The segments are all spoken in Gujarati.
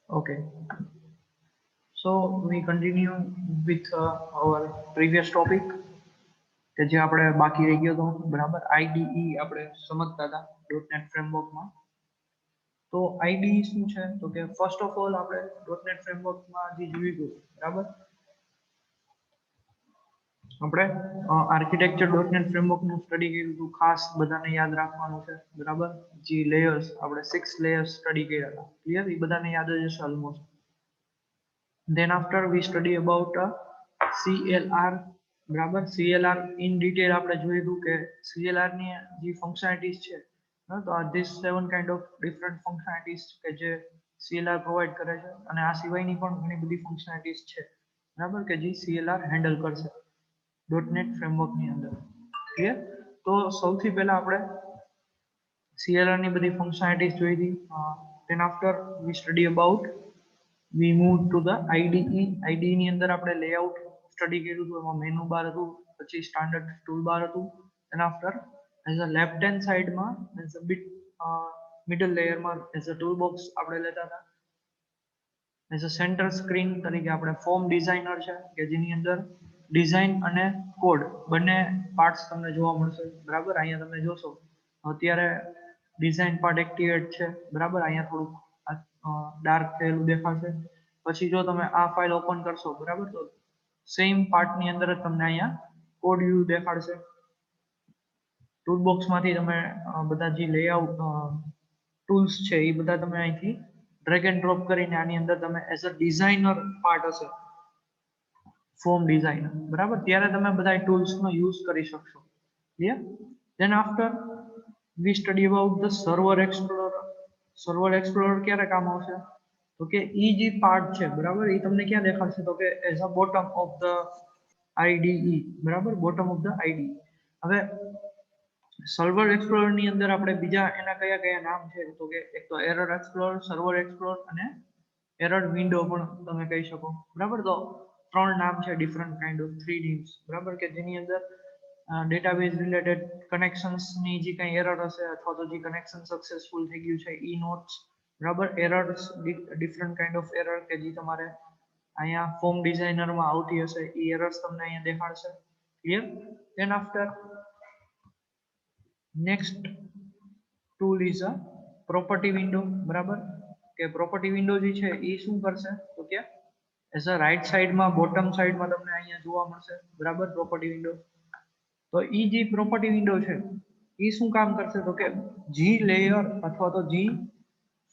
Okay, so we continue with our previous topic કે જે આપણે બાકી રહી ગયો હતો બરાબર આઈડીઈ આપણે સમજતા હતા .NET ફ્રેમવર્કમાં. તો આઈડીઈ શું છે તો કે ફર્સ્ટ ઓફ ઓલ આપણે .NET ફ્રેમવર્કમાં જે જોયું હતું બરાબર આપણે આર્કિટેક્ચર .NET ફ્રેમવર્કનું સ્ટડી કર્યું હતું ખાસ બધાને યાદ રાખવાનું છે બરાબર જે લેયર્સ આપણે 6 લેયર્સ સ્ટડી કર્યા હતા ક્લિયર એ બધાને યાદ જ હશે almost. Then after we study about CLR બરાબર CLR in detail આપણે જોયું કે CLR ની જે ફંક્શનાલિટીઝ છે તો આ this 7 kind of different functionalities કે જે CLR પ્રોવાઈડ કરે છે અને આ સિવાયની પણ ઘણી બધી ફંક્શનાલિટીઝ છે બરાબર કે જે CLR હેન્ડલ કરશે .NET ફ્રેમવર્ક ની અંદર ક્લિયર. તો સૌથી પહેલા આપણે CLR ની બધી ફંક્શનાલિટીઝ જોઈ હતી. then after we study about we move to the IDE. IDE ની અંદર આપણે લેઆઉટ સ્ટડી કર્યું હતું એમાં મેનુ બાર હતું પછી સ્ટાન્ડર્ડ ટૂલ બાર હતું and after as a left hand સાઈડમાં as a bit મિડલ લેયરમાં as a ટૂલ બોક્સ આપણે લેતા હતા as a સેન્ટર સ્ક્રીન તરીકે આપણે ફોર્મ ડિઝાઇનર છે કે જેની અંદર ડિઝાઇન અને કોડ બંને પાર્ટ્સ તમને જોવા મળશે બરાબર. અહીંયા તમે જોશો અત્યારે ડિઝાઇન પાર્ટ એક્ટિવેટ છે બરાબર અહીંયા થોડુંક ડાર્ક થયેલું દેખાશે. પછી જો તમે આ ફાઇલ ઓપન કરશો બરાબર તો સેમ પાર્ટની અંદર જ તમને અહીંયા કોડ વ્યૂ દેખાડશે. ટૂલ બોક્સમાંથી તમે બધા જે લેઆઉટ ટૂલ્સ છે એ બધા તમે અહીંથી ડ્રેગ એન્ડ ડ્રોપ કરીને આની અંદર તમે એઝ અ ડિઝાઇનર પાર્ટ હશે ફોર્મ ડિઝાઇનર બરાબર ત્યારે તમે બધા ટૂલ્સનો યુઝ કરી શકશો clear. Then after V study about the server explorer. Server explorer ક્યારે કામ આવશે તો કે ઈ જે પાર્ટ છે બરાબર એ તમને ક્યાં દેખાડશે તો કે as a bottom of the IDE બરાબર બોટમ ઓફ ધ આઈડીઈ. હવે સર્વર એક્સપ્લોરર ની અંદર આપણે બીજા એના કયા કયા નામ છે તો કે એક તો એરર એક્સપ્લોરર સર્વર એક્સપ્લોરર અને એરર વિન્ડો પણ તમે કહી શકો બરાબર. તો ત્રણ નામ છે ડિફરન્ટ કાઇન્ડ ઓફ 3 નેમ્સ બરાબર કે જેની અંદર ડેટાબેઝ રિલેટેડ કનેક્શન્સની જે કંઈ એરર હશે અથવા તો જે કનેક્શન સક્સેસફુલ થઈ ગયું છે ઈ નોટ્સ બરાબર errors different kind of error કે જે તમારે અહીંયા ફોર્મ ડિઝાઇનરમાં આવતી હશે એ એરર્સ તમને અહીંયા દેખાડશે clear. Then after next tool is a property window બરાબર કે પ્રોપર્ટી વિન્ડો જે છે એ શું કરશે તો કે એઝ અ રાઈટ સાઈડમાં બોટમ સાઈડમાં તમને અહીંયા જોવા મળશે બરાબર પ્રોપર્ટી વિન્ડો. તો એ જે પ્રોપર્ટી વિન્ડો છે એ શું કામ કરશે તો કે જી લેયર અથવા તો જી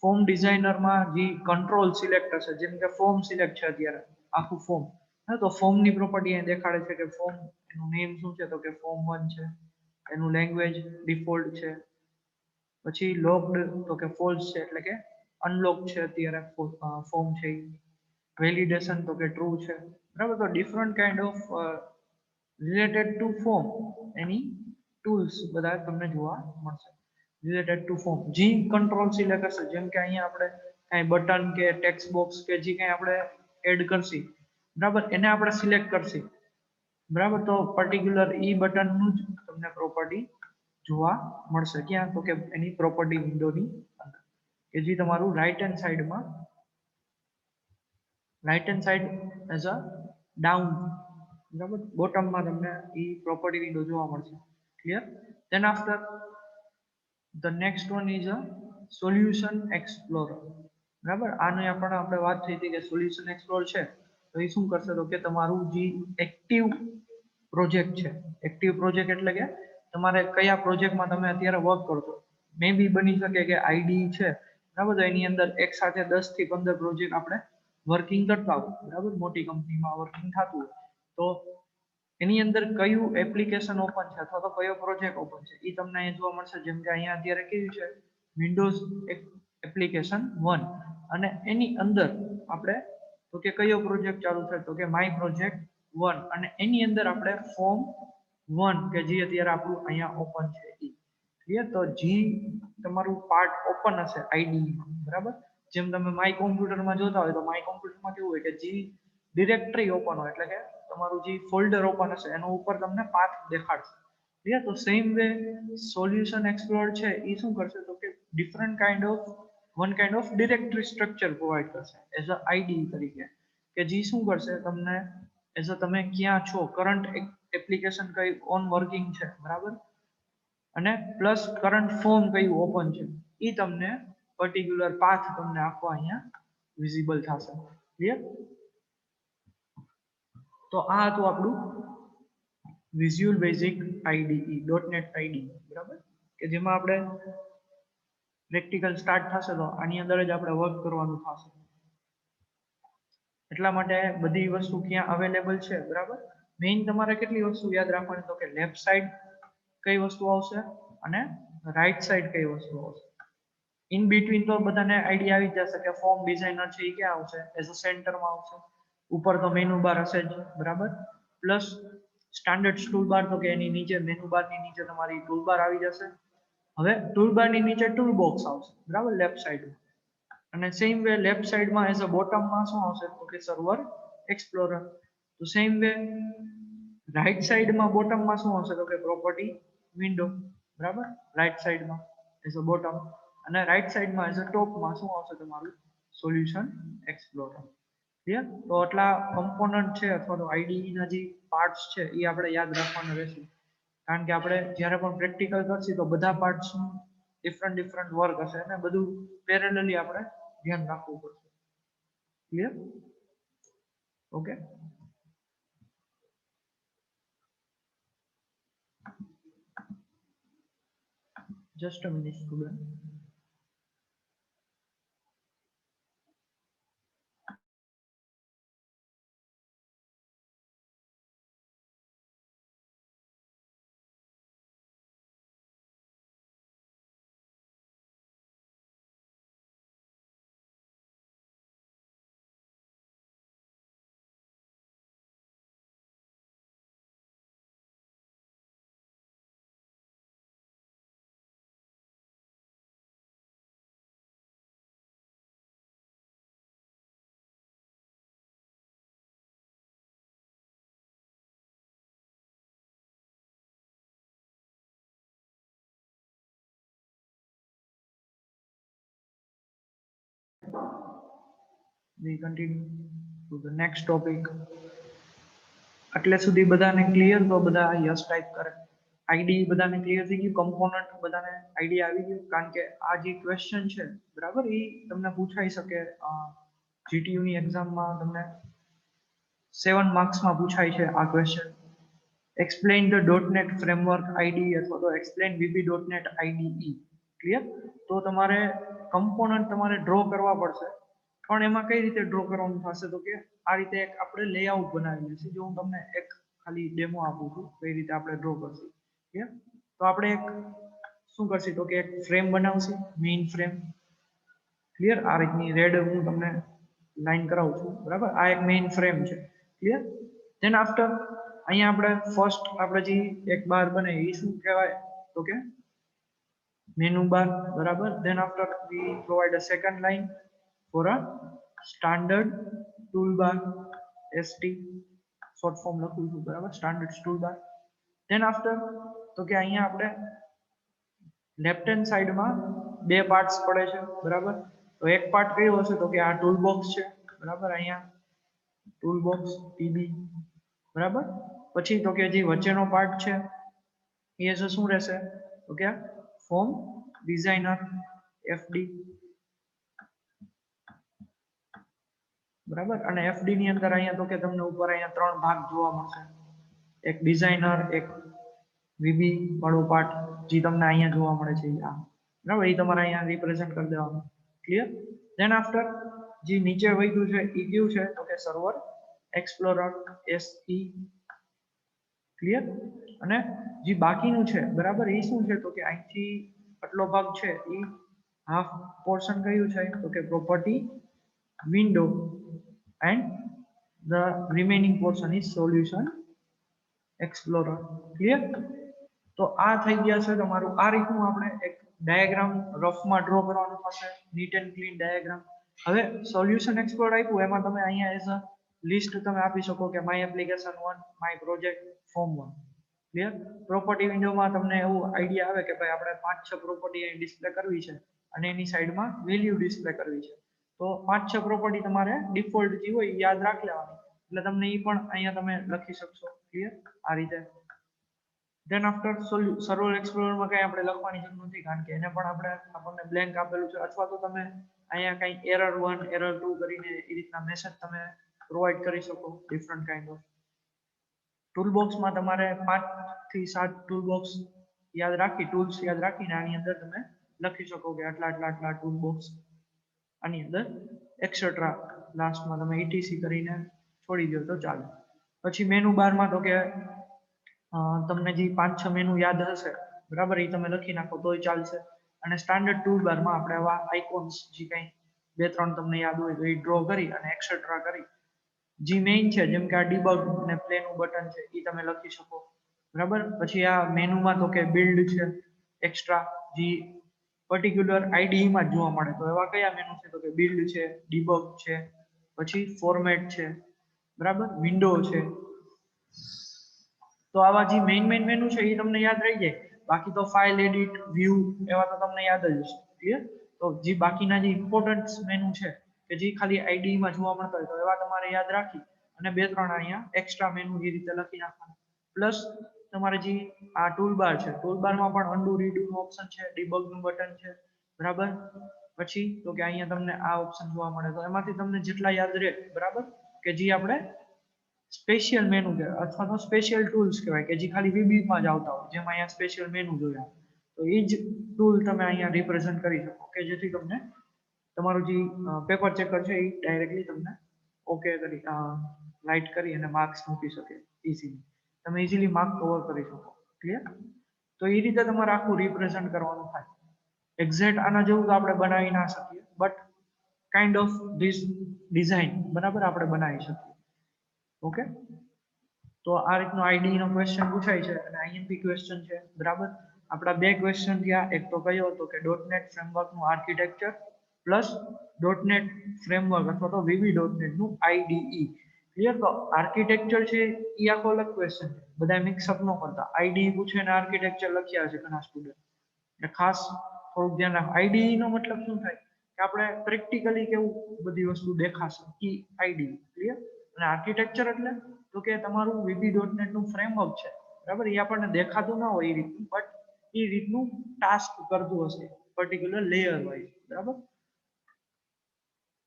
ફોર્મ ડિઝાઇનરમાં જે કંટ્રોલ સિલેક્ટ હશે જેમ કે ફોર્મ સિલેક્ટ છે અત્યારે આખું ફોર્મ તો ફોર્મની પ્રોપર્ટી અહીં દેખાડે છે કે ફોર્મ એનું નેમ શું છે તો કે ફોર્મ 1 છે એનું લેંગ્વેજ ડિફોલ્ટ છે પછી લોકડ તો કે ફોલ્સ છે એટલે કે અનલોક છે અત્યારે ફોર્મ છે વેલિડેશન તો કે ટ્રુ છે બરાબર. તો different kind of related to form any tools બધા તમને જોવા મળશે રિલેટેડ ટુ ફોર્મ. જી કંટ્રોલ સિલેક્ટ હશે જેમ કે અહીંયા આપણે કાંઈ બટન કે ટેક્સ્ટ બોક્સ કે જે કાંઈ આપણે એડ કરશી બરાબર એને આપણે સિલેક્ટ કરશી બરાબર તો પર્ટિક્યુલર ઈ બટનનું જ તમને પ્રોપર્ટી જોવા મળશે ક્યાં તો કે એની પ્રોપર્ટી વિન્ડોની અંદર કે જે તમારું right hand side as a down બરાબર બોટમમાં તમને ઈ પ્રોપર્ટી વિન્ડો જોવા મળશે clear. Then after the next one is a solution explorer બરાબર. આની આપણે વાત થઈ હતી કે સોલ્યુશન એક્સપ્લોરર છે તો એ શું કરશે તો કે તમારું જે એક્ટિવ પ્રોજેક્ટ છે એક્ટિવ પ્રોજેક્ટ એટલે કે તમારે કયા પ્રોજેક્ટમાં તમે અત્યારે વર્ક કરો છો મે બી બની શકે કે આઈડી છે બરાબર તો એની અંદર એક સાથે 10 થી 15 પ્રોજેક્ટ આપણે વર્કિંગ કરતા હોય બરાબર મોટી કંપનીમાં વર્કિંગ થતું હોય તો એની અંદર કયું એપ્લિકેશન ઓપન છે અથવા તો કયો પ્રોજેક્ટ ઓપન છે એ તમને અહીંયા જોવા મળશે જેમ કે અહીંયા અત્યારે કેવું છે વિન્ડોઝ એપ્લિકેશન 1 અને એની અંદર આપણે તો કે કયો પ્રોજેક્ટ ચાલુ છે તો કે માય પ્રોજેક્ટ 1 અને એની અંદર આપણે ફોર્મ 1 કે જે અત્યારે આપણું અહીંયા ઓપન છે એ ક્લિયર. તો જી તમારું પાર્ટ ઓપન હશે આઈડી બરાબર જેમ તમે માય કોમ્પ્યુટરમાં જોતા હોય તો માય કોમ્પ્યુટરમાં કેવું હોય કે જી ડિરેક્ટરી ઓપન હોય એટલે કે તમારું જે ફોલ્ડર ઓપન હશે એનો ઉપર તમને પાથ દેખાડશે ક્લિયર. તો સેમ વે સોલ્યુશન એક્સપ્લોરર છે એ શું કરશે તો કે different kind of one kind of directory structure provide કરશે એઝ અ આઈડી તરીકે કે જે શું કરશે તમને એઝ અ તમે ક્યાં છો કરંટ એપ્લિકેશન કઈ ઓન વર્કિંગ છે બરાબર અને પ્લસ કરંટ ફોર્મ કયું ઓપન છે એ તમને પર્ટિક્યુલર પાથ તમને આખો અહીંયા વિઝિબલ થશે ક્લિયર તો આ હતું આપણું visual basic IDE .NET ID બરાબર કે જેમાં આપણે પ્રેક્ટિકલ સ્ટાર્ટ થશે તો આની અંદર જ આપણે વર્ક કરવાનું થશે એટલા માટે બધી વસ્તુ ક્યાં અવેલેબલ છે બરાબર મેઇન તમારે કેટલી વસ્તુ યાદ રાખવાની તો કે લેફ્ટ સાઈડ કઈ વસ્તુ આવશે અને રાઈટ સાઈડ કઈ વસ્તુ આવશે ઇન બિટવીન તો બધાને આઈડિયા આવી જશે કે ફોર્મ ડિઝાઇનર છે એ ક્યાં આવશે એઝ અ સેન્ટરમાં આવશે ઉપર તો મેનુ બાર હશે જ બરાબર પ્લસ સ્ટાન્ડર્ડ ટૂલ બાર તો કે એની નીચે મેનુ બારની નીચે તમારી ટૂલ બાર આવી જશે હવે ટૂલ બારની નીચે ટૂલ બોક્સ આવશે બરાબર લેફ્ટ સાઈડમાં અને સેમ વે લેફ્ટ સાઈડમાં એઝ અ બોટમમાં શું આવશે તો કે સર્વર એક્સપ્લોરર તો સેમ વે રાઈટ સાઈડમાં બોટમમાં શું આવશે તો કે પ્રોપર્ટી વિન્ડો બરાબર રાઈટ સાઈડમાં એઝ અ બોટમ અને રાઈટ સાઈડમાં એઝ અ ટોપમાં શું આવશે તમારું સોલ્યુશન એક્સપ્લોરર ક્લિયર તો આટલા કમ્પોનન્ટ છે અથવા તો આઈડીઈ ના જે પાર્ટ્સ છે એ આપણે યાદ રાખવાના રહેશે કારણ કે આપણે જ્યારે પણ પ્રેક્ટિકલ કરશું તો બધા પાર્ટ્સનું ડિફરન્ટ વર્ક હશે અને બધું પેરેલલી આપણે ધ્યાન રાખવું પડશે clear okay just a minute student we continue to the next topic એટલે સુધી બધાને ક્લિયર તો બધા યસ ટાઈપ કરે આઈડી બધાને ક્લિયર થઈ ગયું કમ્પોનન્ટ બધાને આઈડિયા આવી ગયું કારણ કે આ જે ક્વેશ્ચન છે બરાબર એ તમને પૂછાઈ શકે જીટીયુ ની એક્ઝામમાં તમને 7 માર્ક્સમાં પૂછાય છે આ question explain the .NET framework IDE અથવા તો explain VB.NET IDE ક્લિયર તો તમારે કમ્પોનન્ટ તમારે ડ્રો કરવા પડશે પણ એમાં કઈ રીતે ડ્રો કરવાનું થશે તો કે આ રીતે એક આપણે લેઆઉટ બનાવેલું છે જો હું તમને એક ખાલી ડેમો આપું છું કઈ રીતે આપણે ડ્રો કરશું ક્લિયર તો આપણે એક શું કરશું તો કે એક ફ્રેમ બનાવશું મેઇન ફ્રેમ ક્લિયર આ રીતની રેડ હું તમને લાઈન કરાવું છું બરાબર આ એક મેઇન ફ્રેમ છે ક્લિયર ધેન આફ્ટર અહીંયા આપણે ફર્સ્ટ આપણે જે એક બાર બને એ શું કહેવાય તો કે મેનુ બાર બરાબર than after V provide a second line for a standard toolbar ST short form લખું છું બરાબર સ્ટાન્ડર્ડ ટૂલબાર ધેન આફ્ટર તો કે અહીંયા આપણે લેફ્ટ હેન્ડ સાઈડમાં બે પાર્ટ્સ પડે છે બરાબર તો એક પાર્ટ કયો હશે તો કે આ ટૂલ બોક્સ છે બરાબર અહીંયા ટૂલ બોક્સ ટીબી બરાબર પછી તો કે જે વચ્ચેનો પાર્ટ છે એ શું રહેશે તો કે ફોર્મ ડિઝાઇનર એફડી બરાબર અને એફડી ની અંદર અહીંયા તો કે તમને ઉપર અહીંયા ત્રણ ભાગ જોવા મળશે એક ડિઝાઇનર એક વીબી વાળો પાર્ટ જે તમને અહીંયા જોવા મળે છે આ બરાબર એ તમારે અહીંયા રિપ્રેઝન્ટ કરી દેવાનું ક્લિયર ધેન આફ્ટર જે નીચે વધ્યું છે એ કયું છે તો કે સર્વર એક્સપ્લોરર એસઈ ક્લિયર અને જે બાકીનું છે બરાબર એ શું છે તો કે અહીંથી આટલો ભાગ છે એ હાફ પોર્શન કયું છે તો કે property window and the remaining portion is solution explorer clear તો આ થઈ ગયા છે તમારું આ રીતનું આપણે એક ડાયાગ્રામ રફમાં ડ્રો કરવાનું થશે નીટ એન્ડ ક્લીન ડાયાગ્રામ હવે સોલ્યુશન એક્સપ્લોર આપ્યું એમાં તમે અહીંયા એઝ અ લિસ્ટ તમે આપી શકો કે my application 1 my project form 1 clear property વિન્ડોમાં તમને એવું આઈડિયા આવે કે ભાઈ આપણે 5-6 પ્રોપર્ટી અહીં ડિસ્પ્લે કરવી છે અને એની સાઈડમાં વેલ્યુ ડિસ્પ્લે કરવી છે. તો 5-6 પ્રોપર્ટી તમારે ડિફોલ્ટ જે હોય એ યાદ રાખી લેવાની, એટલે તમને એ પણ અહીંયા તમે લખી શકશો. ક્લિયર? આ રીતે. ધેન આફ્ટર સર્વર એક્સપ્લોરરમાં કંઈ આપણે લખવાની જરૂર નથી, કારણ કે એને પણ આપણને બ્લેન્ક આપેલું છે. અથવા તો તમે અહીંયા કંઈ error 1 error 2 કરીને એ રીતના મેસેજ તમે પ્રોવાઈડ કરી શકો. ડિફરન્ટ કાઇન્ડ ઓફ ટૂલબોક્સમાં તમારે 5 થી 7 ટૂલબોક્સ યાદ રાખી, ટૂલ્સ યાદ રાખીને આની અંદર તમે લખી શકો કે આટલા ટૂલબોક્સ આની અંદર એક્સેટ્રા લાસ્ટમાં તમે etc કરીને છોડી દો તો ચાલે. પછી મેનુ બારમાં તો કે તમને જે 5-6 મેનુ યાદ હશે, બરાબર, એ તમે લખી નાખો તોય ચાલશે. અને સ્ટાન્ડર્ડ ટૂલ બારમાં આપણે આવા આઇકોન્સ જે કંઈ 2-3 તમને યાદ હોય તો એ ડ્રો કરી અને એક્સેટ્રા કરી જે મેઇન છે, જેમ કે આ ડીબગ ને પ્લે નું બટન છે, એ તમે લખી શકો. બરાબર. પછી આ મેનુમાં તો કે બિલ્ડ છે, એક્સ્ટ્રા જે પર્ટિક્યુલર આઈડીઈ માં જોવા મળે. તો એવા કયા મેનુ છે? તો કે બિલ્ડ છે, ડીબગ છે, પછી ફોર્મેટ છે, બરાબર, વિન્ડો છે. તો આવા જે મેઇન મેનુ છે એ તમને યાદ રહી જાય. બાકી તો ફાઇલ, એડિટ, વ્યૂ એવા તો તમને યાદ જ હશે. ક્લિયર? તો જે બાકીના જે ઇમ્પોર્ટન્ટ મેનુ છે કે જે ખાલી આઈડીઈ માં જોવા મળતા હોય, તો એવા તમારે યાદ રાખી અને 2-3 અહીંયા એક્સ્ટ્રા મેનુ જે રીતે લખી નાખવાના. પ્લસ તમારે જે આ ટૂલબાર છે, ટૂલબારમાં પણ અન્ડુ રીડુ નું ઓપ્શન છે, ડીબગ નું બટન છે, બરાબર. પછી તો કે અહીંયા તમને આ ઓપ્શન જોવા મળે. તો એમાંથી તમને જેટલા યાદ રહે, બરાબર, કે જે આપણે સ્પેશિયલ મેનુ છે અથવા તો સ્પેશિયલ ટૂલ્સ કહેવાય, કે જે ખાલી વીબી માં જ આવતા હોય, જેમાં અહીંયા સ્પેશિયલ મેનુ જોયા, તો એ જ ટૂલ તમે અહીંયા રિપ્રેઝન્ટ કરી શકો, કે જેથી તમને તમારું જે પેપર ચેકર છે એ ડાયરેક્ટલી તમને ઓકે કરી લાઇટ કરી અને માર્ક્સ મૂકી શકે ઇઝીલી. તમે ઇઝીલી માર્ક કવર કરી શકો. ક્લિયર? તો એ રીતે તમારે આખું રિપ્રેઝન્ટ કરવાનું થાય. એક્ઝેક્ટ આના જેવું તો આપણે બનાવી ના શકીએ, but kind of this design, બરાબર, આપણે બનાવી શકીએ. ઓકે? તો આ રીતનો આઈડી નો ક્વેશ્ચન પૂછાય છે અને આઈએમપી ક્વેશ્ચન છે, બરાબર. આપણા 2 ક્વેશ્ચન થયા. એક તો કયો હતો કે .NET ફ્રેમવર્ક નું આર્કિટેક્ચર પ્લસ .NET ફ્રેમવર્ક અથવા તો VB.NET નું IDE. ક્લિયર? તો આર્કિટેક્ચર છે એ આખો અલગ ક્વેશ્ચન છે, બધા મિક્સઅપ ન કરતા. આઈડીઈ પૂછે ને આર્કિટેક્ચર લખ્યા છે ઘણા સ્ટુડન્ટ, એટલે ખાસ થોડુંક ધ્યાન રાખો. આઈડીઈ નો મતલબ શું થાય કે આપણે પ્રેક્ટિકલી કેવું બધી વસ્તુ દેખાશે એ આઈડીઈ. ક્લિયર? અને આર્કિટેક્ચર એટલે તો કે તમારું VB.NET નું ફ્રેમવર્ક છે, બરાબર, એ આપણને દેખાતું ના હોય એ રીતનું, બટ એ રીતનું ટાસ્ક કરતું હશે પર્ટિક્યુલર લેયર વાઇઝ, બરાબર.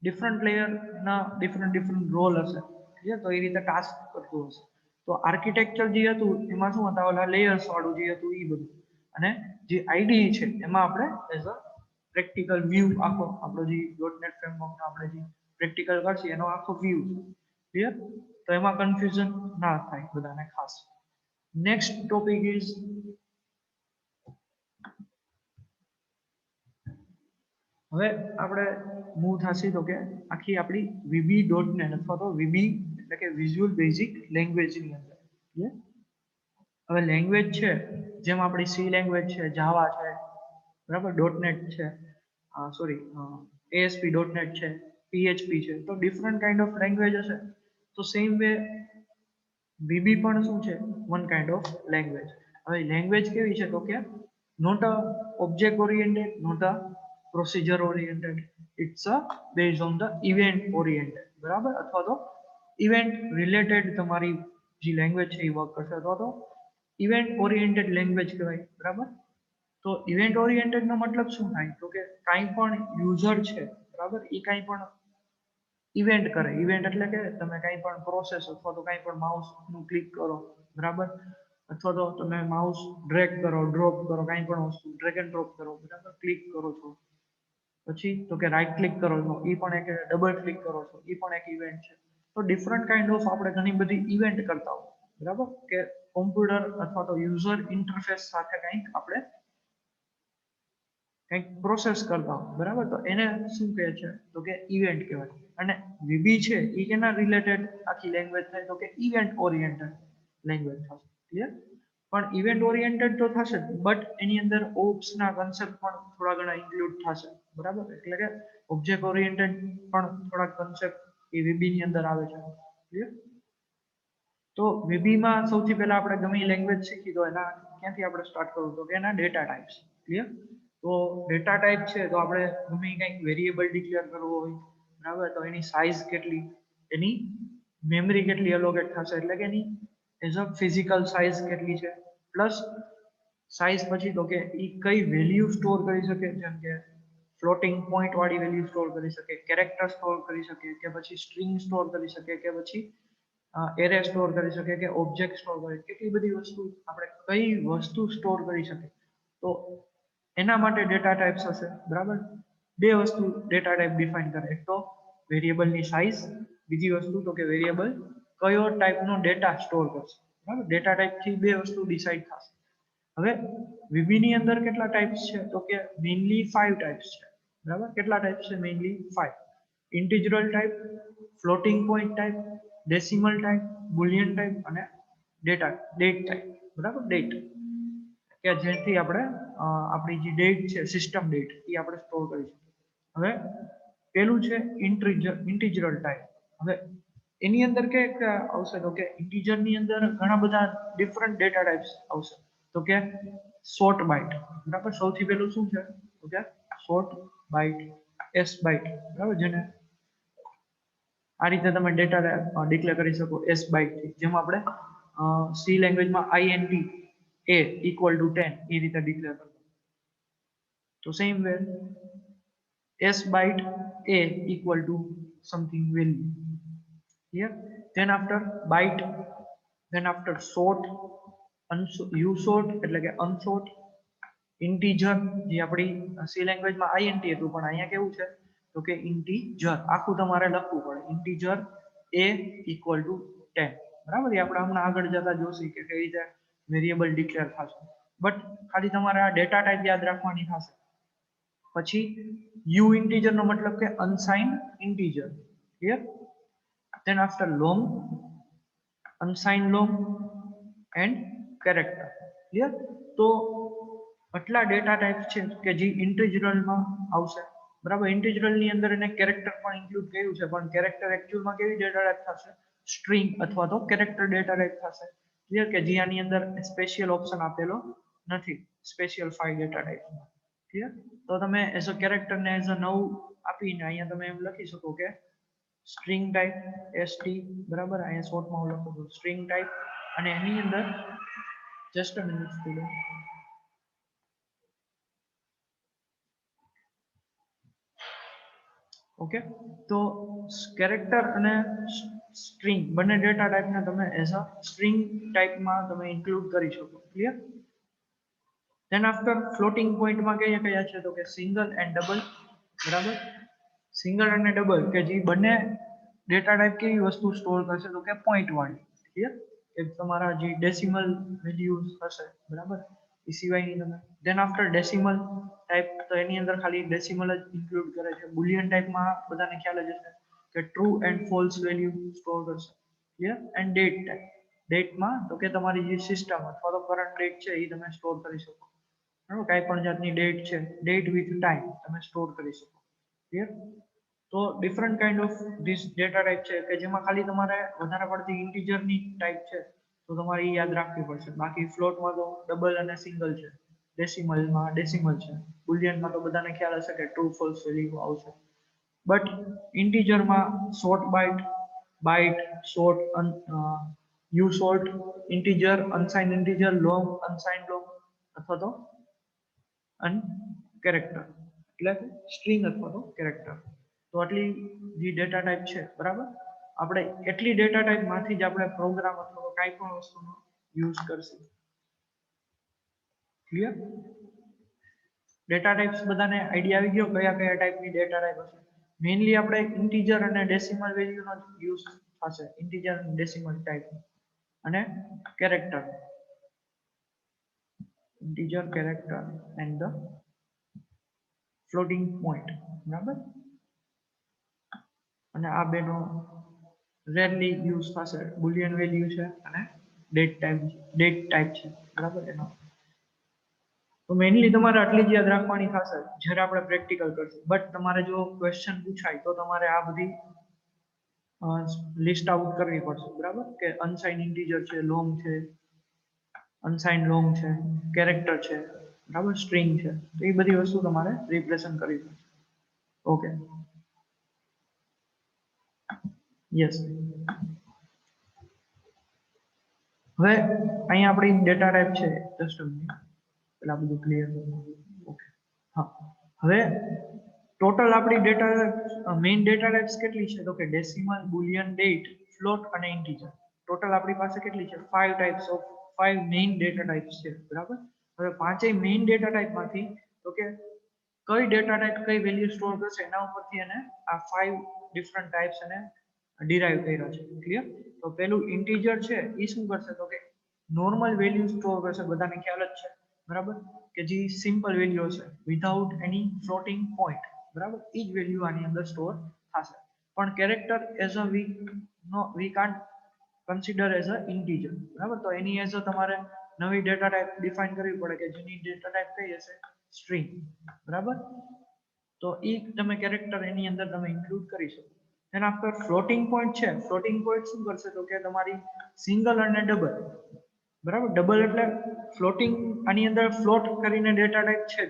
ડિફરન્ટ લેયર ના ડિફરન્ટ રોલ હશે. ક્લિયર? તો એ રીતે ટાસ્ક કરતું હશે. તો આર્કિટેક્ચર જે હતું એમાં શું હતા, ઓલા લેયર્સ વાળું જે હતું એ બધું. અને જે આઈડીઈ છે એમાં આપણે એઝ અ પ્રેક્ટિકલ વ્યૂ આખો આપણો જે .NET ફ્રેમવર્ક નો આપણે જે પ્રેક્ટિકલ કરશે એનો આખો વ્યૂ. ક્લિયર? તો એમાં કન્ફ્યુઝન ના થાય બધાને ખાસ. નેક્સ્ટ ટોપિક ઇઝ હવે આપણે મૂવ થશે તો કે આખી આપણી VB.NET અથવા તો VB એટલે કે વિઝ્યુઅલ બેઝિક લેંગ્વેજ ની અંદર. હવે લેંગ્વેજ છે, જેમ આપણી સી લેંગ્વેજ છે, જાવા છે, બરાબર, .NET છે, સોરી ASP.NET છે, PHP છે, તો ડિફરન્ટ કાઇન્ડ ઓફ લેંગ્વેજ હશે. તો સેમ વે VB પણ શું છે? One kind of language. હવે લેંગ્વેજ કેવી છે તો કે not a object oriented, not a procedure oriented, it's a based on the event oriented, બરાબર, અથવા તો ઇવેન્ટ રિલેટેડ તમારી જે લેંગ્વેજ છે એ વર્ક કરશે, અથવા તો ઇવેન્ટ ઓરિએન્ટેડ લેંગ્વેજ કહેવાય, બરાબર. તો ઇવેન્ટ ઓરિએન્ટેડ નો મતલબ શું થાય તો કે કાંઈ પણ યુઝર છે, બરાબર, એ કાંઈ પણ ઇવેન્ટ કરે. ઇવેન્ટ એટલે કે તમે કાંઈ પણ પ્રોસેસ અથવા તો કાંઈ પણ માઉસ નું ક્લિક કરો, બરાબર, અથવા તો તમે માઉસ ડ્રેગ કરો, ડ્રોપ કરો, કાંઈ પણ વસ્તુ ડ્રેગ એન્ડ ડ્રોપ કરો, બરાબર, ક્લિક કરો છો, પછી તો કે રાઈટ ક્લિક કરો છો, એ પણ એક ડબલ ક્લિક કરો છો, એ પણ એક ઇવેન્ટ છે. તો ડિફરન્ટ કાઇન્ડ ઓફ આપણે ઘણી બધી ઇવેન્ટ કરતા હોય, બરાબર, કે કોમ્પ્યુટર અથવા તો યુઝર ઇન્ટરફેસ સાથે કંઈક આપણે કંઈક પ્રોસેસ કરતા હોય, બરાબર, તો એને શું કહે છે તો કે ઇવેન્ટ કહેવાય. અને VB છે એ કેના રિલેટેડ આખી લેંગ્વેજ થાય તો કે ઇવેન્ટ ઓરિએન્ટેડ લેંગ્વેજ થશે. ક્લિયર? પણ ઇવેન્ટ ઓરિએન્ટેડ તો થશે, બટ એની અંદર ઓપ્સ ના કન્સેપ્ટ પણ થોડા ઘણા ઇન્ક્લુડ થશે, બરાબર. એટલે કે ઓબ્જેક્ટ ઓરિએન્ટેડ પણ થોડા કન્સેપ્ટ એ VB ની અંદર આવે છે. ક્લિયર? તો VB માં સૌથી પહેલા આપણે ગમે લેંગ્વેજ શીખી તો એના ક્યાંથી આપણે સ્ટાર્ટ કરવું તો કે એના ડેટા ટાઈપ્સ. ક્લિયર? તો ડેટા ટાઈપ છે તો આપણે ગમે કંઈક વેરિયેબલ ડિક્લેર કરવો હોય, બરાબર, તો એની સાઇઝ કેટલી, એની મેમરી કેટલી એલોકેટ થશે, એટલે કે એની એઝ અ ફિઝિકલ સાઇઝ કેટલી છે, પ્લસ સાઇઝ પછી તો કે એ કઈ વેલ્યુ સ્ટોર કરી શકે, જેમ કે ફ્લોટિંગ પોઈન્ટ વાળી વેલ્યુ સ્ટોર કરી શકે, કેરેક્ટર સ્ટોર કરી શકે, કે પછી સ્ટ્રિંગ સ્ટોર કરી શકે, કે પછી એરે સ્ટોર કરી શકે, કે ઓબ્જેક્ટ સ્ટોર કરી, કેટલી બધી વસ્તુ આપણે કઈ વસ્તુ સ્ટોર કરી શકે. તો એના માટે ડેટા ટાઈપ્સ હશે, બરાબર. બે વસ્તુ ડેટા ટાઈપ ડિફાઇન કરે, એક તો વેરિયેબલની સાઇઝ, બીજી વસ્તુ તો કે વેરિયેબલ કયો ટાઈપનો ડેટા સ્ટોર કરશે, બરાબર. ડેટા ટાઈપથી બે વસ્તુ ડિસાઇડ થશે. હવે VB ની અંદર કેટલા ટાઈપ્સ છે, તો કે મેઇનલી 5 ટાઈપ્સ છે, બરાબર. કેટલા ટાઈપ્સ છે? Mainly 5. Integral type, floating point type, decimal type, boolean type અને ડેટ ટાઈપ, બરાબર. ડેટ કે જેથી આપણે આપણી જે ડેટ છે, સિસ્ટમ ડેટ, એ આપણે સ્ટોર કરી શકીએ. હવે પેલું છે ઇન્ટિજરલ ટાઈપ. હવે એની અંદર કે આવશે તો કે ઇન્ટિજર ની અંદર ઘણા બધા ડિફરન્ટ ડેટા ટાઈપ્સ આવશે. તો કે શોર્ટ બાઇટ, બરાબર. સૌથી પહેલું શું છે તો કે શોર્ટ બાઇટ, એસ બાઇટ, બરાબર, જેને આ રીતે તમે ડેટા ડિક્લેર કરી શકો એસ બાઇટ થી, જેમ આપણે સી લેંગ્વેજમાં INT a equal to 10 એ રીતે ડિક્લેર કરતા. તો same way s byte a equal to something value. Here, then after byte, then after sort, usort એટલે કે unsort, integer જે આપણી સી લેંગ્વેજમાં INT હતું, પણ અહીંયા કેવું છે તો કે integer આખું તમારે લખવું પડે, integer a equal to 10, બરાબર. એ આપણે હમણાં આગળ જતા જોશું કે કઈ રીતે વેરિયેબલ ડિક્લેર થશે, બટ ખાલી તમારે આ ડેટા ટાઈપ યાદ રાખવાની થશે. પછી u integer નો મતલબ કે unsigned integer, clear. then after long, unsigned long and character, clear. તો આટલા ડેટા ટાઈપ છે કે જે ઇન્ટિજરલ માં આવશે, બરાબર. ઇન્ટિજરલ ની અંદર એને કેરેક્ટર પણ ઇન્ક્લુડ કર્યું છે, પણ કેરેક્ટર એકચ્યુઅલમાં કેવી ડેટા ટાઈપ થશે? સ્ટ્રિંગ અથવા તો કેરેક્ટર ડેટા ટાઈપ થશે, ક્લિયર. કે જે આની અંદર સ્પેશિયલ ઓપ્શન આપેલો નથી, સ્પેશિયલ 5 ડેટા ટાઈપમાં, ક્લિયર. તો તમે એઝ અ કેરેક્ટર ને એઝ અ નવું આપીને અહીંયા તમે એમ લખી શકો કે સ્ટ્રિંગ ટાઈપ ST, બરાબર. અહીંયા શોર્ટમાં હું લખું છું સ્ટ્રિંગ ટાઈપ, અને એની અંદર just a minute student, okay. તો કેરેક્ટર અને સ્ટ્રિંગ બંને ડેટા ટાઈપને તમે એઝ અ સ્ટ્રિંગ ટાઈપમાં તમે ઇન્ક્લુડ કરી શકો, ક્લિયર. ધેન આફ્ટર ફ્લોટિંગ પોઈન્ટમાં કયા કયા છે તો કે સિંગલ એન્ડ ડબલ, બરાબર. સિંગલ અને ડબલ કે જે બંને ડેટા ટાઈપ કેવી વસ્તુ સ્ટોર કરશે તો કે પોઈન્ટ વાળી, ક્લિયર. કે તમારા જે ડેસિમલ વેલ્યુઝ હશે, બરાબર, એ સિવાયની તમે. ધેન આફ્ટર ડેસિમલ ટાઈપ, તો એની અંદર ખાલી ડેસિમલ જ ઇન્ક્લુડ કરે છે. બુલિયન ટાઈપમાં બધાને ખ્યાલ જ હશે કે true and false value store કરશે, ક્લિયર. એન્ડ ડેટ ટાઈપ, ડેટમાં તો કે તમારી જે સિસ્ટમ અથવા તો કરંટ ડેટ છે એ તમે સ્ટોર કરી શકો, બરાબર. કાંઈ પણ જાતની ડેટ છે, ડેટ વિથ ટાઈમ તમે સ્ટોર કરી શકો, ક્લિયર. તો different kind of this data type છે કે જેમાં ખાલી તમારે વધારે પડતી ઇન્ટિજરની ટાઈપ છે તો તમારે એ યાદ રાખવી પડશે. બાકી ફ્લોટમાં તો ડબલ અને સિંગલ છે, ડેસિમલમાં ડેસિમલ છે, બુલિયનમાં તો બધાને ખ્યાલ હશે કે ટ્રુ ફોલ્સ વેલ્યુ આવશે. બટ ઇન્ટિજરમાં short byte, byte, short, u short, integer, unsigned integer, long, unsigned long, અથવા તો કેરેક્ટર, એટલે સ્ટ્રિંગ અથવા તો કેરેક્ટર. તો આટલી જે ડેટા ટાઈપ છે, બરાબર. આપણે એટલી ડેટા ટાઈપ માંથી જ આપણે પ્રોગ્રામ અથવા કાંઈ પણ વસ્તુનો યુઝ કરશું, ક્લિયર. ડેટા ટાઈપ્સ બધાને આઈડિયા આવી ગયો કયા કયા ટાઈપની ડેટા ટાઈપ હશે? મેઇનલી આપણે ઇન્ટિજર અને ડેસિમલ વેલ્યુનો યુઝ થશે, ઇન્ટિજર અને ડેસિમલ ટાઈપ, અને character, integer, character and the floating point, બરાબર. અને આ બેનો રેરલી યુઝ થશે, બુલિયન વેલ્યુ છે અને ડેટ ટાઈપ છે, બરાબર. એનો તો મેઇનલી તમારે આટલી જ યાદ રાખવાની થશે જ્યારે આપણે પ્રેક્ટિકલ કરશું. બટ તમારે જો ક્વેશ્ચન પૂછાય તો તમારે આ બધી લિસ્ટ આઉટ કરવી પડશે, બરાબર. કે અનસાઇન ઇન્ટિજર છે, લોંગ છે, અનસાઇન લોંગ છે, કેરેક્ટર છે, બરાબર સ્ટ્રિંગ છે તો એ બધી વસ્તુ તમારે રિપ્રેઝન્ટ કરવી પડશે ઓકે યસ હવે અહીંયા આપણી ડેટા ટાઈપ છે જસ્ટ પેલા બધું ક્લિયર ઓકે હા હવે ટોટલ આપણી ડેટા મેઇન ડેટા ટાઈપ્સ કેટલી છે તો કે ડેસિમલ બુલિયન ડેટ ફ્લોટ અને ઇન્ટીજર ટોટલ આપણી પાસે કેટલી છે 5 types of 5 main data types છે બરાબર હવે પાંચેય મેઇન ડેટા ટાઈપમાંથી તો કે કઈ ડેટા ટાઈપ કઈ વેલ્યુ સ્ટોર કરશે એના ઉપરથી એને આ 5 ડિફરન્ટ ટાઈપ્સ એને ડિરાઈવ કર્યા છે ક્લિયર તો પેલું ઇન્ટીજર છે એ શું કરશે તો કે નોર્મલ વેલ્યુ સ્ટોર કરશે બધાને ખ્યાલ જ છે બરાબર કે જે સિમ્પલ વેલ્યુ છે વિધાઉટ એની ફ્લોટિંગ પોઈન્ટ બરાબર એ જ વેલ્યુ આની અંદર સ્ટોર થશે પણ character as a we can't consider as a integer બરાબર તો એની એઝ અ તમારે નવી ડેટા ટાઈપ ડિફાઇન કરવી પડે કે જેની ડેટા ટાઈપ કઈ હશે સ્ટ્રિંગ બરાબર તો એ તમે કેરેક્ટર એની અંદર તમે ઇન્ક્લુડ કરી શકો then after ફ્લોટિંગ પોઈન્ટ છે ફ્લોટિંગ પોઈન્ટ શું કરશે તો કે તમારી સિંગલ અને ડબલ બરાબર ડબલ એટલે ફ્લોટિંગ આની અંદર ફ્લોટ કરીને ડેટા ટાઈપ છે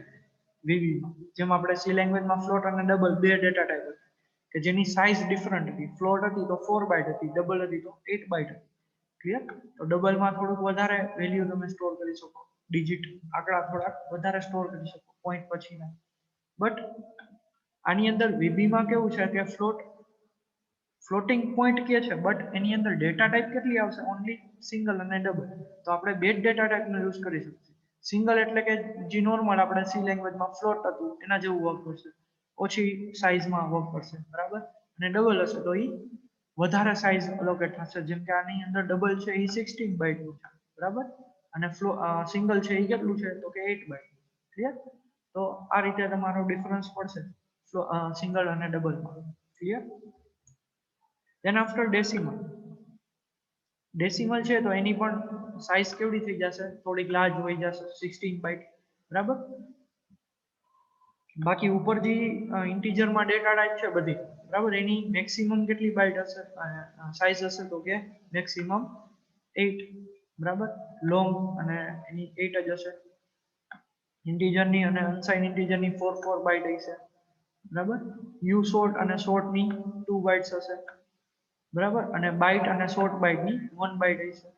વીવી જેમ આપણે સી લેંગ્વેજમાં ફ્લોટ અને ડબલ બે ડેટા ટાઈપ હતા કે જેની સાઇઝ ડિફરન્ટ હતી ફ્લોટ હતી તો 4 બાઇટ હતી ડબલ હતી તો 8 બાઇટ હતી ક્લિયર તો ડબલમાં થોડુંક વધારે વેલ્યુ તમે સ્ટોર કરી શકો ડિજિટ આંકડા થોડાક વધારે સ્ટોર કરી શકો પોઈન્ટ પછીના બટ આની અંદર વીબીમાં કેવું છે કે ફ્લોટિંગ પોઈન્ટ કે છે બટ એની અંદર ડેટા ટાઈપ કેટલી આવશે ઓનલી સિંગલ અને ડબલ તો આપણે બે જ ડેટા ટાઈપનો યુઝ કરી શકીએ સિંગલ એટલે કે જે નોર્મલ આપણે સી લેંગ્વેજમાં ફ્લોટ હતું એના જેવું વર્ક કરશે ઓછી સાઇઝમાં વર્ક કરશે બરાબર અને ડબલ હશે તો એ વધારે સાઇઝ અલોકેટ થશે જેમ કે આની અંદર ડબલ છે એ 16 બાઇટનું છે બરાબર અને સિંગલ છે એ કેટલું છે તો કે 8 બાઇટ ક્લિયર તો આ રીતે તમારો ડિફરન્સ પડશે સિંગલ અને ડબલમાં ક્લિયર then after ડેસિમલ છે તો એની પણ સાઇઝ કેવડી થઈ જશે થોડીક લાર્જ હોઈ જશે 16 બાઇટ બરાબર બાકી ઉપર જે ઇન્ટીજરમાં ડેટા ટાઈપ છે બધી બરાબર એની મેક્સિમમ કેટલી બાઇટ હશે સાઇઝ હશે તો કે મેક્સિમમ 8 બરાબર લોંગ અને એની 8 જ હશે ઇન્ટીજરની અને અનસાઇન ઇન્ટીજરની 4 બાઇટ હશે બરાબર યુ શોર્ટ અને શોર્ટની 2 બાઇટ્સ હશે બરાબર અને બાઇટ અને શોર્ટ બાઇટની 1 બાઇટ હશે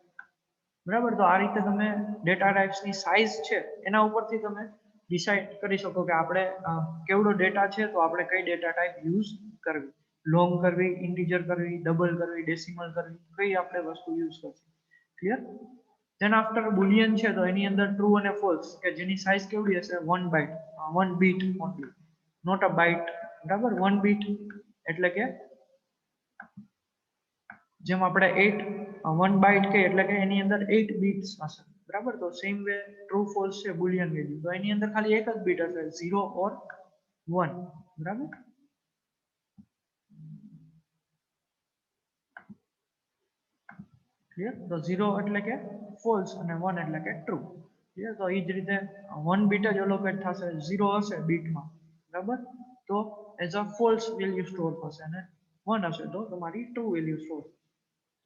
બરાબર તો આ રીતે તમે ડેટા ટાઈપ્સની સાઇઝ છે એના ઉપરથી તમે ડિસાઇડ કરી શકો કે આપણે કેવડો ડેટા છે તો આપણે કઈ ડેટા ટાઈપ યુઝ કરવી લોંગ કરવી ઇન્ટીજર કરવી ડબલ કરવી ડેસિમલ કરવી કઈ આપણે વસ્તુ યુઝ કરવી ક્લિયર then after boolean છે તો એની અંદર ટ્રુ અને ફોલ્સ કે જેની સાઇઝ કેવડી હશે 1 byte 1 bit only not a byte બરાબર 1 બીટ એટલે કે જેમ આપણે 1 બાઇટ કે એટલે કે એની અંદર 8 બીટ્સ હશે બરાબર તો સેમ વે ટ્રુ ફોલ્સ છે બુલિયન વેલ્યુ તો એની અંદર ખાલી એક જ બીટ હશે 0 ઓર 1 બરાબર ક્લિયર તો 0 એટલે કે ફોલ્સ અને 1 એટલે કે ટ્રુ ક્લિયર તો એ જ રીતે 1 બીટ જ એલોકેટ થશે 0 હશે બીટમાં બરાબર તો as a false value store થશે અને 1 હશે તો તમારી ટ્રુ વેલ્યુ સ્ટોર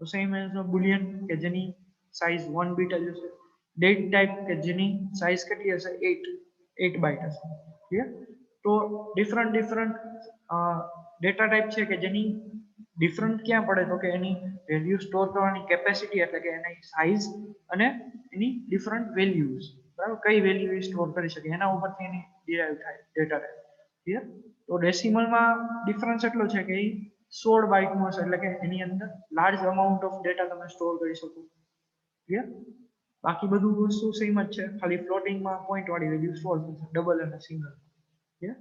તો સેમ એઝ અ બુલિયન કે જેની સાઇઝ 1 બીટ જ હશે ડેટ ટાઈપ કે જેની સાઇઝ કેટલી હશે 8 બાઇટ હશે ક્લિયર તો ડિફરન્ટ ડેટા ટાઈપ છે કે જેની ડિફરન્ટ ક્યાં પડે તો કે એની વેલ્યુ સ્ટોર કરવાની કેપેસિટી એટલે કે એની સાઇઝ અને એની ડિફરન્ટ વેલ્યુઝ બરાબર કઈ વેલ્યુ સ્ટોર કરી શકે એના ઉપરથી એની ડિરાઈવ થાય ડેટા ટાઈપ ક્લિયર તો ડેસિમલમાં ડિફરન્સ એટલો છે કે 16 બાઇટનું હશે એટલે કે એની અંદર લાર્જ અમાઉન્ટ ઓફ ડેટા તમે સ્ટોર કરી શકો ક્લિયર બાકી બધું વસ્તુ સેમ જ છે ખાલી ફ્લોટિંગમાં પોઈન્ટ વાળી વેલ્યુ સ્ટોર થશે ડબલ અને સિંગલ ક્લિયર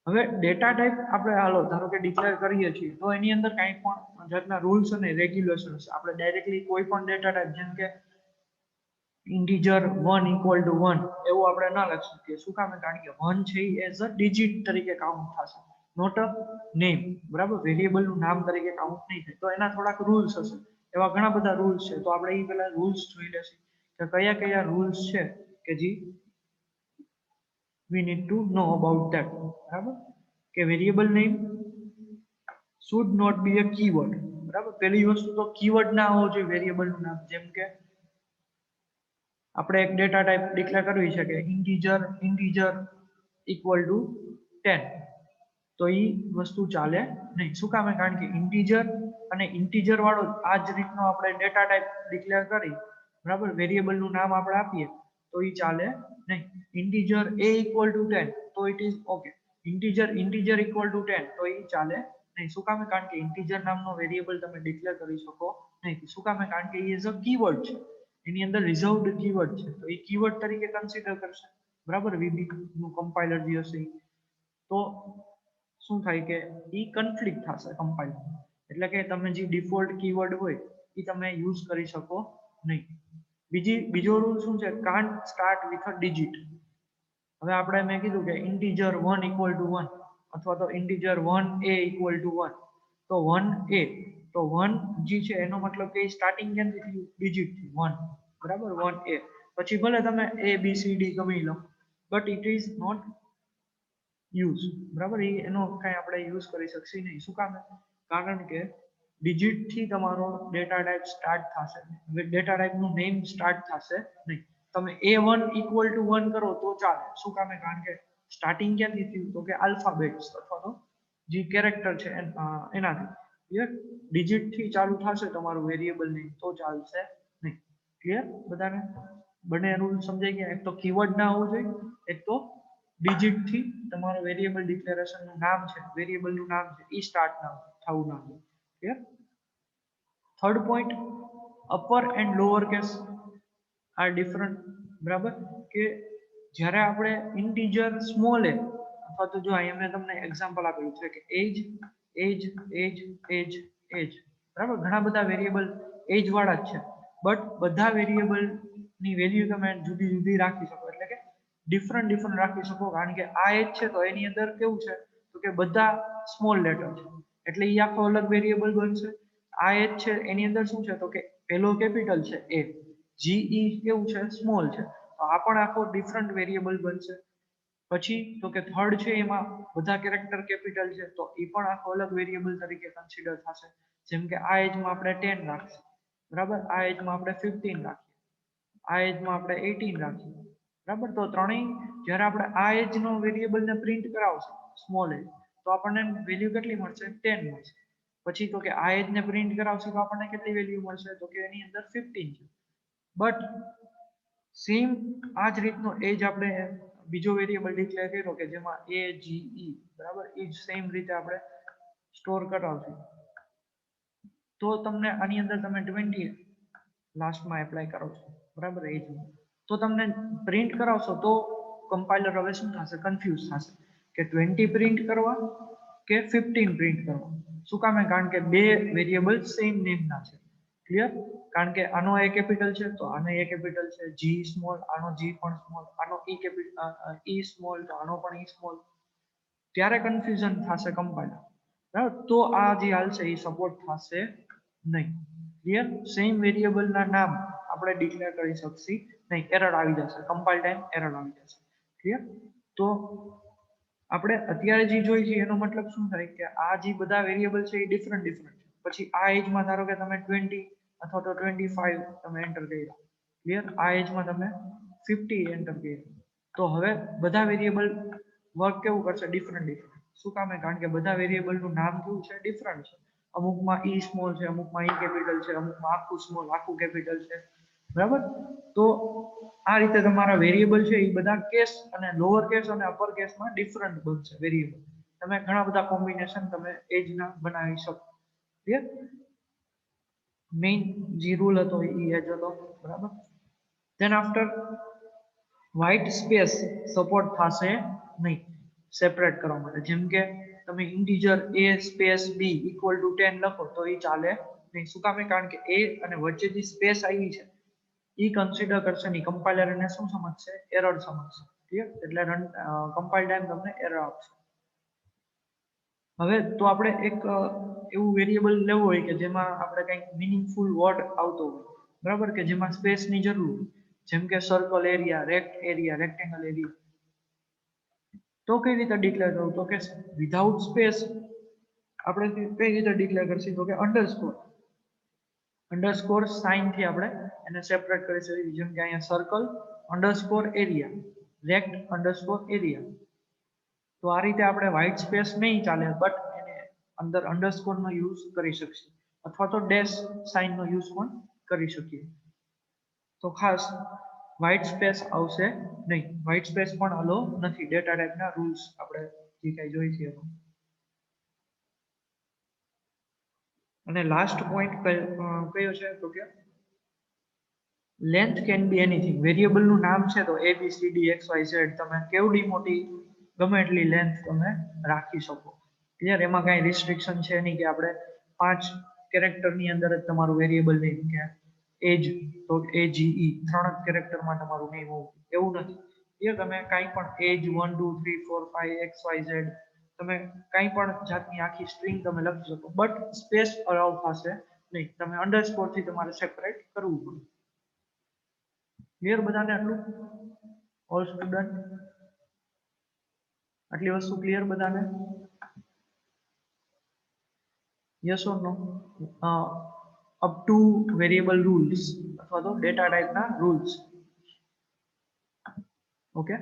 હવે ડેટા ટાઈપ આપણે હાલો ધારો કે ડિક્લેર કરીએ છીએ તો એની અંદર કંઈ પણ જાતના રૂલ્સ અને રેગ્યુલેશન્સ આપણે ડાયરેક્ટલી કોઈ પણ ડેટા ટાઈપ જેમ કે ઇન્ટીજર 1 ઇક્વલ ટુ 1 એવું આપણે ના લખી શકીએ શું કામ કારણ કે 1 છે એ એઝ અ ડિજિટ તરીકે કાઉન્ટ થશે નોટ અ નેમ બરાબર વેરિયેબલનું નામ તરીકે કાઉન્ટ નહીં થાય તો એના થોડાક રૂલ્સ હશે એવા ઘણા બધા રૂલ્સ છે તો આપણે એ પહેલા રૂલ્સ જોઈ લેશું કે કયા કયા રૂલ્સ છે કે જે we need to know about that બરાબર કે variable name should not be a keyword બરાબર પહેલી વસ્તુ તો કીવર્ડ ના હોવો જોઈએ વેરિયેબલ નું નામ જેમ કે આપણે એક ડેટા ટાઈપ ડિક્લેર કરવી છે કે ઇન્ટીજર ઇક્વલ ટુ 10, તો એ વસ્તુ ચાલે નહીં. શું કામ? કારણ કે ઇન્ટીજર અને ઇન્ટીજર વાળો આ જ રીતનો આપણે ડેટા ટાઈપ ડિક્લેર કરી, બરાબર, વેરિયેબલ નું નામ આપણે આપીએ તો એ ચાલે નહીં. ઇન્ટીજર a ઇક્વલ ટુ 10 તો it is okay. Integer equal to 10 તો એ ચાલે નહીં. શું કામ? કારણ કે ઇન્ટીજર નામનો વેરિયેબલ તમે ડિક્લેર કરી શકો નહીં. શું કામ? કારણ કે એ ઇઝ અ કીવર્ડ છે, એની અંદર રિઝર્વડ કીવર્ડ છે, તો એ કીવર્ડ તરીકે કન્સિડર કરશે, બરાબર. VB નું કમ્પાઇલર જે હશે તો શું થાય કે એ કન્ફ્લિક્ટ થશે કમ્પાઇલર, એટલે કે તમે જે ડિફોલ્ટ કીવર્ડ હોય એ તમે યુઝ કરી શકો નહીં. બીજો રૂલ શું છે? Can't start with a digit. હવે આપણે મેં કીધું કે ઇન્ટીજર 1 ઇક્વલ ટુ 1 અથવા તો ઇન્ટીજર 1a ઇક્વલ ટુ 1, તો 1a, તો 1 જે છે એનો મતલબ કે સ્ટાર્ટિંગ ક્યાંથી થયું? ડિજિટ થી 1, બરાબર. 1a પછી ભલે તમે a b c d ગમી લો, but it is not use, બરાબર. એનો કઈ આપણે યુઝ કરી શકશી નહીં. શું કામ? કારણ કે ડિજિટ થી તમારો ડેટા ટાઈપ સ્ટાર્ટ થશે, ડેટા ટાઈપ નું નેમ સ્ટાર્ટ થશે નહીં. તમે a1 ઇક્વલ ટુ 1 કરો તો ચાલે. શું કામ? કારણ કે સ્ટાર્ટિંગ ક્યાંથી થયું? તો કે આલ્ફાબેટ્સ અથવા તો જે કેરેક્ટર છે એનાથી. ક્લિયર? ડિજિટ થી ચાલુ થશે તમારું વેરિયેબલ નેમ તો ચાલશે નહીં. ક્લિયર બધાને? બંને રૂલ સમજાઈ ગયા? એક તો કીવર્ડ ના હોવું જોઈએ, એક તો ડિજિટ થી તમારો વેરિયેબલ ડિક્લેરેશન નું નામ છે, વેરિયેબલ નું નામ છે, એ સ્ટાર્ટ ના થવું ના જોઈએ. Clear? Third point, upper and lower case R different, બરાબર. કે જ્યારે આપણે ઇન્ટીજર સ્મોલ એ અથવા તો જો અહીંયા મેં તમને એક્ઝામ્પલ આપેલું છે કે એજ, બરાબર, ઘણા બધા વેરિયેબલ એજ વાળા જ છે, બટ બધા વેરિયેબલ ની વેલ્યુ તમે જુદી જુદી રાખી શકો, એટલે કે ડિફરન્ટ રાખી શકો. કારણ કે આ એજ છે તો એની અંદર કેવું છે તો કે બધા સ્મોલ લેટર છે, એટલે એ આખો અલગ વેરિયેબલ બનશે. આ એજ છે એની અંદર શું છે તો કે પહેલો કેપિટલ છે એ, GE કેવું છે? સ્મોલ છે, તો આ પણ આખો ડિફરન્ટ વેરિયેબલ બનશે. પછી તો કે થર્ડ છે એમાં બધા કેરેક્ટર કેપિટલ છે, તો એ પણ આખો અલગ વેરિયેબલ તરીકે કન્સિડર થશે. જેમ કે આ એજમાં આપણે 10 રાખીએ, બરાબર, આ એજમાં આપણે 15 રાખીએ, આ એજમાં આપણે 18 રાખીએ, બરાબર. તો ત્રણેય જ્યારે આપણે આ એજ નો વેરિયેબલ ને પ્રિન્ટ કરાવશું સ્મોલ એજ, તો આપણને વેલ્યુ કેટલી મળશે? 10 મળશે. પછી તો કે આ એજ ને પ્રિન્ટ કરાવશું તો આપણને કેટલી વેલ્યુ મળશે? તો કે એની અંદર 15 છે. બટ સેમ આ જ રીતનો એજ આપણે બીજો વેરિયેબલ ડિક્લેર કર્યો કે જેમાં AGE, બરાબર, એ જ સેમ રીતે આપણે સ્ટોર કરાવશું, તો તમને આની અંદર તમે 20 લાસ્ટમાં એપ્લાય કરો છો, બરાબર, એજ તો તમને પ્રિન્ટ કરાવશો તો કમ્પાઇલર હવે શું થશે? કન્ફ્યુઝ થશે કે 20 પ્રિન્ટ કરવા કે 15 પ્રિન્ટ કરવા. શું કામ? કારણ કે બે વેરિયેબલ સેમ નેમના છે. ક્લિયર? કારણ કે આનો એ કેપિટલ છે તો આનો એ કેપિટલ છે, G સ્મોલ, આનો G પણ સ્મોલ, આનો E કેપિટલ, E સ્મોલ તો આનો પણ E સ્મોલ, ત્યારે કન્ફ્યુઝન થશે કમ્પાઇલર, બરાબર. તો આ જે હાલશે એ સપોર્ટ થશે નહીં. ક્લિયર? સેમ વેરિયેબલ ના નામ આપણે ડિક્લેર કરી શકશી નહીં, એરર આવી જશે, કમ્પાઇલ ટાઈમ એરર આવી જશે. ક્લિયર? તો આપણે અત્યારે જે જોઈ છે એનો મતલબ શું થાય કે આ જે બધા વેરિયેબલ છે એ ડિફરન્ટ છે. પછી આ એજમાં ધારો કે તમે 20 અથવા તો 25 તમે એન્ટર કર્યા, ક્લિયર? આ એજમાં તમે 50 એન્ટર કર્યા, તો હવે બધા વેરિયેબલ વર્ક કેવું કરશે? ડિફરન્ટ. શું કામ? કારણ કે બધા વેરિયેબલ નું નામ કેવું છે? ડિફરન્ટ છે. અમુકમાં E સ્મોલ છે, અમુકમાં E કેપિટલ છે, અમુકમાં આખું સ્મોલ આખું કેપિટલ છે, બરાબર. તો આ રીતે તમારા વેરિયેબલ છે એ બધા કેસ અને લોઅર કેસ અને અપર કેસમાં ડિફરન્ટ બનશે વેરિયેબલ. તમે ઘણા બધા કોમ્બિનેશન તમે એજના બનાવી શકો. ક્લિયર? મેઇન જે રૂલ હતો એ એજ હતો, બરાબર. Than after white space support થશે નહીં સેપરેટ કરવા માટે. જેમ કે તમે integer a space b equal to 10 લખો તો એ ચાલે નહીં. શું કામ? કારણ કે a અને વચ્ચે જે સ્પેસ આવી છે એ કન્સિડર કરશે નહીં. કમ્પાઇલર એને શું સમજશે? એરર સમજશે. ક્લિયર? એટલે કમ્પાઇલ ટાઈમ તમને એરર આપશે. હવે તો આપણે એક એવું વેરિયેબલ લેવું હોય કે જેમાં આપણે કંઈક મીનિંગફુલ વર્ડ આવતો હોય, બરાબર, કે જેમાં સ્પેસની જરૂર હોય, જેમ કે સર્કલ એરિયા, રેક્ટેંગલ એરિયા, તો કઈ રીતે ડિક્લેર કરવું? તો કે વિધાઉટ સ્પેસ આપણે કઈ રીતે ડિક્લેર કરશું? તો કે અંડરસ્કોર. અંડરસ્કોર સાઇન થી આપણે એને સેપરેટ કરી શકીએ, જેમ કે અહીંયા સર્કલ અંડરસ્કોર એરિયા, રેક્ટ અંડરસ્કોર એરિયા. તો આ રીતે આપણે વ્હાઇટ સ્પેસ નહીં ચાલે, બટ એને અંદર અંડરસ્કોર નો યુઝ કરી શકીએ અથવા તો ડેશ સાઇન નો યુઝ પણ કરી શકીએ. તો ખાસ વ્હાઇટ સ્પેસ આવશે નહીં, વ્હાઇટ સ્પેસ પણ અલો નથી. ડેટા ટાઈપના રૂલ્સ આપણે જે કાંઈ જોઈ છે એમાં. અને લાસ્ટ પોઈન્ટ કયો છે તો કે length can be anything. Variable નું નામ છે તો ABCD XYZ, તમે કેવડી મોટી ગમે એટલી લેન્થ તમે રાખી શકો. ક્લિયર? એમાં કાંઈ રિસ્ટ્રિક્શન છે નહીં કે આપણે 5 કેરેક્ટરની અંદર જ તમારું વેરિયેબલ નહીં, કે એજ તો AGE 3 જ કેરેક્ટરમાં તમારું નહીં હોવું, એવું નથી. ક્લિયર? તમે કાંઈ પણ એજ 1 2 3 4 5 XYZ તમે કાંઈ પણ જાતની આખી સ્ટ્રિંગ તમે લખી શકો, બટ સ્પેસ અલાઉ થશે નહીં. તમે અંડરસ્કોર થી તમારે સેપરેટ કરવું પડે. ક્લિયર બધાને આટલું? ઓલ સ્ટુડન્ટ આટલી વસ્તુ ક્લિયર બધાને? Yes or no? Up to variable rules અથવા તો ડેટા ટાઈપના રૂલ્સ. ઓકે,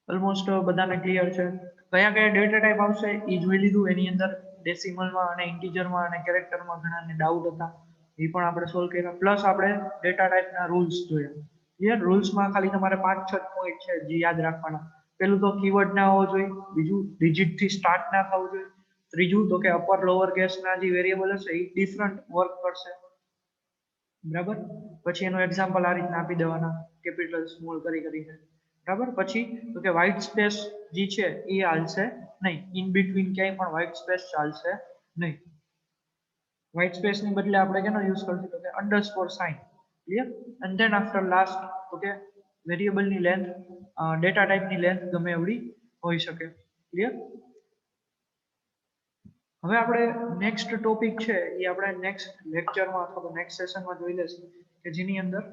ઓલમોસ્ટ બધાને ક્લિયર છે. કયા કયા ડેટા ટાઈપ આવશે એ જોઈ લીધું. એની અંદર ડેસિમલમાં અને ઇન્ટીજરમાં અને કેરેક્ટરમાં ઘણાને ડાઉટ હતા, એ પણ આપણે સોલ્વ કર્યા. પ્લસ આપણે ડેટા ટાઈપના રૂલ્સ જોયા. ક્લિયર? રૂલ્સમાં ખાલી તમારે 5-6 પોઈન્ટ છે જે યાદ રાખવાના. પેલું તો કીવર્ડ ના હોવો જોઈએ, બીજું ડિજિટ થી સ્ટાર્ટ ના થવું જોઈએ, ત્રીજું તો કે અપર લોઅર કેસના જે વેરિયેબલ હશે એ ડિફરન્ટ વર્ક કરશે. બરાબર? પછી એનો એક્ઝામ્પલ આ રીતના આપી દેવાના, કેપિટલ સ્મોલ કરીને. બરાબર? પછી તો કે વ્હાઇટ સ્પેસ જે છે એ હાલશે નહીં, ઇન બિટવીન ક્યાંય પણ વ્હાઇટ સ્પેસ ચાલશે નહીં. વ્હાઇટ સ્પેસ ની બદલે આપણે કેનો યુઝ કરશું તો કે underscore sign. Clear? And then after last તો કે વેરિયેબલ ની લેન્થ, ડેટા ટાઈપ ની લેન્થ ગમે એવડી હોઈ શકે. ક્લિયર? હવે આપણે નેક્સ્ટ ટોપિક છે એ આપણે નેક્સ્ટ લેક્ચરમાં અથવા તો નેક્સ્ટ સેશનમાં જોઈ લેશું, કે જેની અંદર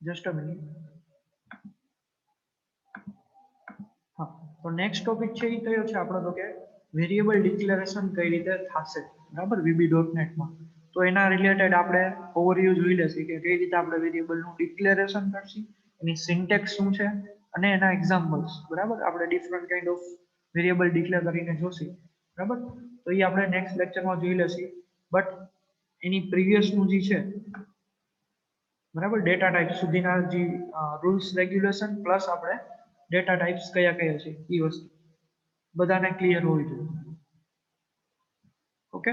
જસ્ટ અ મિનિટ. હા, તો નેક્સ્ટ ટોપિક છે એ કયો છે આપણો તો કે વેરિયેબલ ડિક્લેરેશન કઈ રીતે થશે. બરાબર? VB.NET માં. તો એના રિલેટેડ આપણે ઓવરવ્યુ જોઈ લેશું કે કઈ રીતે આપણે વેરિયેબલનું ડિક્લેરેશન કરશું, એની સિન્ટેક્સ શું છે અને એના એક્ઝામ્પલ્સ. બરાબર? આપણે different kind of variable declare કરીને જોશું. બરાબર? તો એ આપણે નેક્સ્ટ લેક્ચરમાં જોઈ લેશું. બટ એની પ્રીવિયસનું જે છે, બરાબર, ડેટા ટાઈપ સુધીના જે રૂલ્સ રેગ્યુલેશન પ્લસ આપણે ડેટા ટાઈપ્સ કયા કયા છે એ વસ્તુ બધાને ક્લિયર હોવી જોઈએ. ઓકે,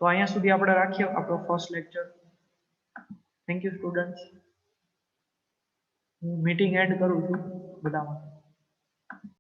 તો અહીંયા સુધી આપણે રાખીએ આપણો first lecture. Thank you students. હું મીટિંગ એન્ડ કરું છું બધા માટે.